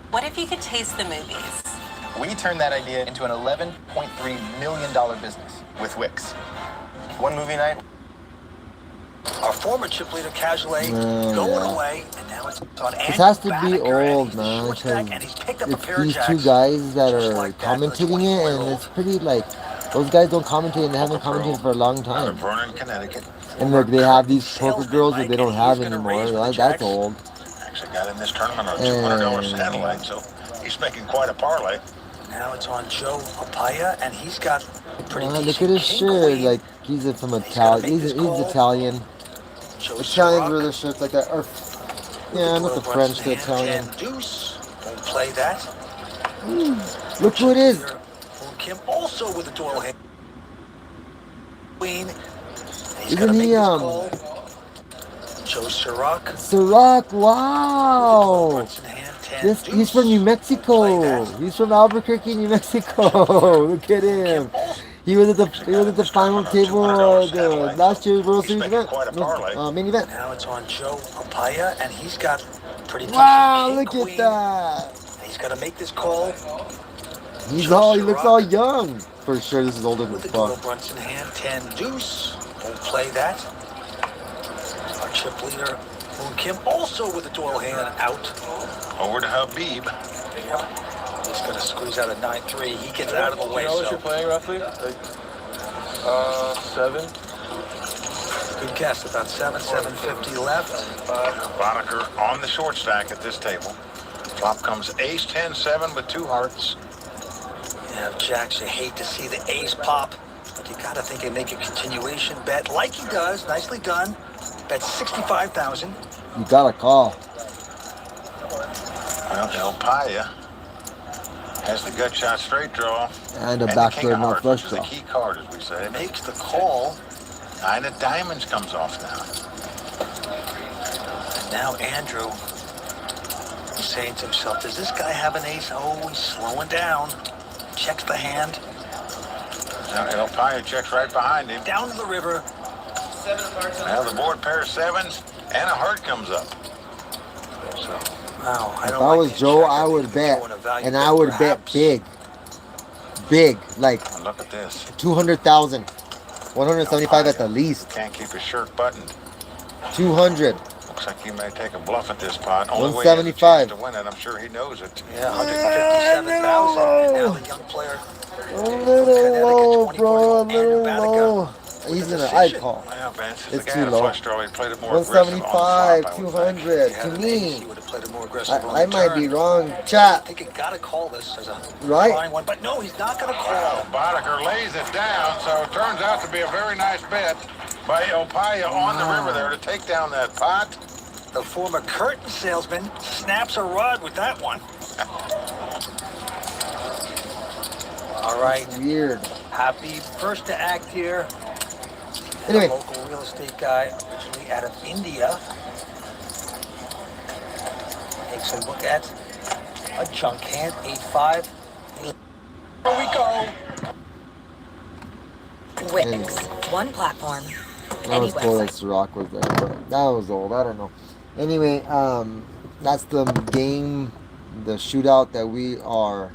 What if you could taste the movies? We turned that idea into an $11.3 million business with Wix. One movie night. Our former chip leader, Casualty, going away, and now it's on. This has to be old, man, because it's these two guys that are commentating it, and it's pretty like, those guys don't commentate, and they haven't commentated for a long time. Vernon, Connecticut. And look, they have these poker girls that they don't have anymore. That's old. Actually got in this tournament on a $200 satellite, so he's making quite a parlay. Now it's on Joe Apaya, and he's got pretty decent. Look at his shirt, like he's from Italian. He's Italian. Italians wear their shirts like that, or yeah, not the French, the Italian. Deuce won't play that. Look who it is. Kim also with the Doyle hand. Queen. Isn't he Joe Sirac. Sirac, wow. He's from New Mexico. He's from Albuquerque, New Mexico. Look at him. He was at the final table the last year's World Series event. Main event. Now it's on Joe Apaya, and he's got pretty decent. Wow, look at that. He's got to make this call. He looks all young. For sure, this is older than With the fuck. Doyle Brunson hand, 10 deuce. Won't play that. Our chip leader, Moon Kim, also with the Doyle hand out. Over to Habib. He's going to squeeze out a 9-3. He gets out of the way. What you're playing roughly? Like, 7. Good guess. About 750 left. Boddicker on the short stack at this table. Flop comes ace 10-7 with 2 hearts. Yeah, Jacks, you hate to see the ace pop, but you got to think and make a continuation bet like he does. Nicely done. Bet 65,000. You got a call. Well, El Paya has the gut shot straight draw. And a backdoor not flush draw. draw. The key card, as we say. Makes the call. 9 of diamonds comes off now. And now Andrew is saying to himself, does this guy have an ace? Oh, he's slowing down. Checks the hand. Now El Paya checks right behind him. Down to the river. Now the board pair of 7s and a heart comes up. So, wow, If I was Joe, I would bet, and I would bet big, like look at this. 200,000, 175 at the least. Can't keep his shirt buttoned. 200. Looks like he may take a bluff at this pot. Only 175. to win it. I'm sure he knows it. Yeah, 157,000. And now the young player. A little low, bro. A little low. He's in an I call. Well, Vince, It's the too guy low. flushed draw, he played it more 175, aggressive on the flop, I would think. 200. To me, I might be wrong. I Chat, think you got to call this as a right? fine one, but no, he's not going to call. Boddicker lays it down, so it turns out to be a very nice bet by El Paya on the river there to take down that pot. The former curtain salesman snaps a rod with that one. All right. Weird. Happy first to act here. Anyway. A local real estate guy, originally out of India, takes a look at a junk hand, 8-5. Here we go. Wix. One platform. That was cool that Ciroc was there, but that was old. I don't know. Anyway, that's the game, the shootout that we are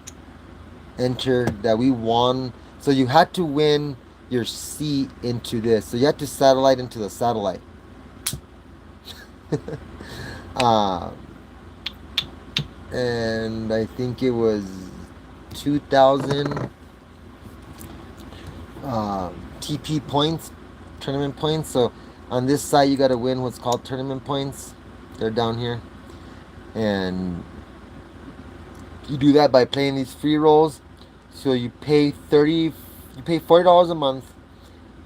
entered, that we won. So you had to win your seat into this. So you had to satellite into the satellite. And I think it was 2,000 TP points, tournament points. So on this side you got to win what's called tournament points. They're down here, and you do that by playing these free rolls. So you pay $40 a month,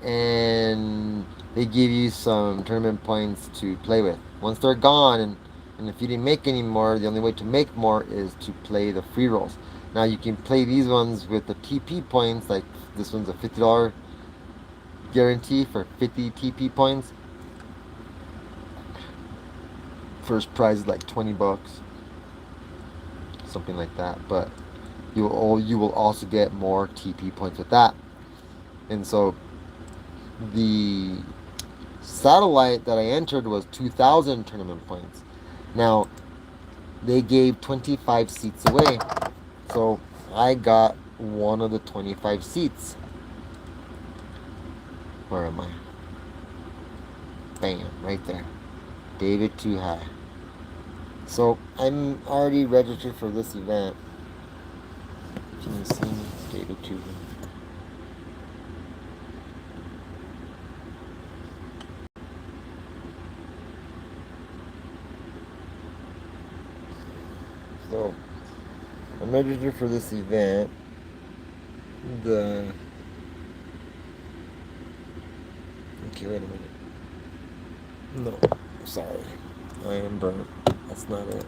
and they give you some tournament points to play with. Once they're gone, and if you didn't make any more, the only way to make more is to play the free rolls. Now you can play these ones with the TP points, like This one's a $50 guarantee for 50 TP points. First prize is like $20, something like that. But you will also get more TP points with that. And so the satellite that I entered was 2,000 tournament points. Now they gave 25 seats away, so I got one of the 25 seats. Where am I? Bam, right there. David Too High. So I'm already registered for this event. Can you see me? David Too High. So I'm registered for this event. Okay, wait a minute. No, sorry. I am burnt. That's not it.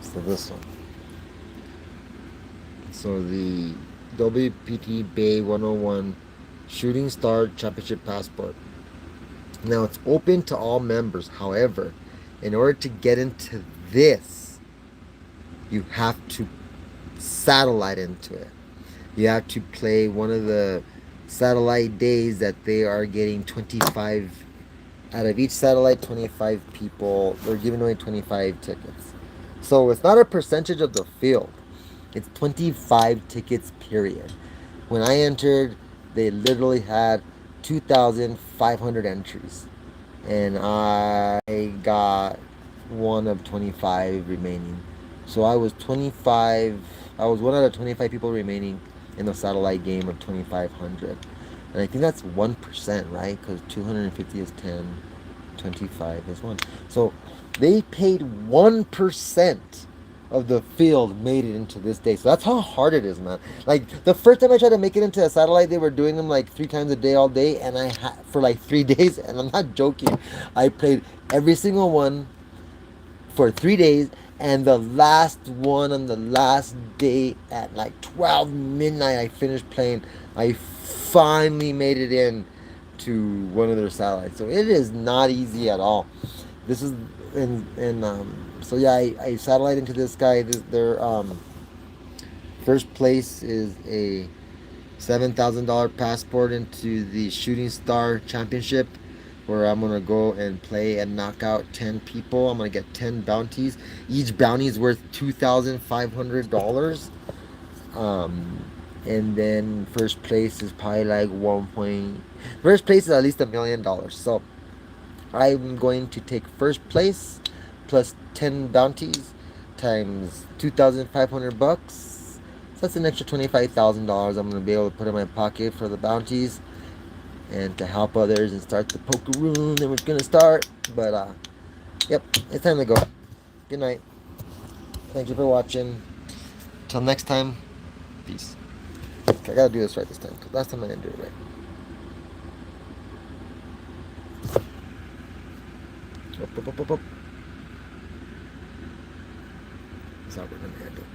So this one. So the WPT Bay 101 Shooting Star Championship Passport. Now it's open to all members. However, in order to get into this, you have to satellite into it. You have to play one of the satellite days that they are getting 25 out of each satellite. 25 people. They're giving away 25 tickets. So it's not a percentage of the field. It's 25 tickets, period. When I entered, they literally had 2,500 entries. And I got one of 25 remaining. So I was 25. I was one out of 25 people remaining in the satellite game of 2,500. And I think that's 1%, right? Because 250 is 10. 25 is 1. So they paid 1% of the field made it into this day. So that's how hard it is, man. Like the first time I tried to make it into a satellite, they were doing them like 3 times a day all day, and I had for like 3 days, and I'm not joking. I played every single one for 3 days, and the last one on the last day at like 12 midnight I finished playing. I finally made it in to one of their satellites. So it is not easy at all. This is so yeah, I satellite into this guy. Their first place is a $7,000 passport into the Shooting Star Championship, where I'm gonna go and play and knock out 10 people. I'm gonna get 10 bounties. Each bounty is worth $2,500. And then first place is probably like first place is at least $1 million. So I'm going to take first place plus 10 bounties times $2,500. So that's an extra $25,000 I'm going to be able to put in my pocket for the bounties and to help others and start the poker room. Then we're going to start. But yep, it's time to go. Good night. Thank you for watching. Till next time, peace. Okay, I gotta do this right this time, because last time I didn't do it right. Up. That's how we're gonna handle it.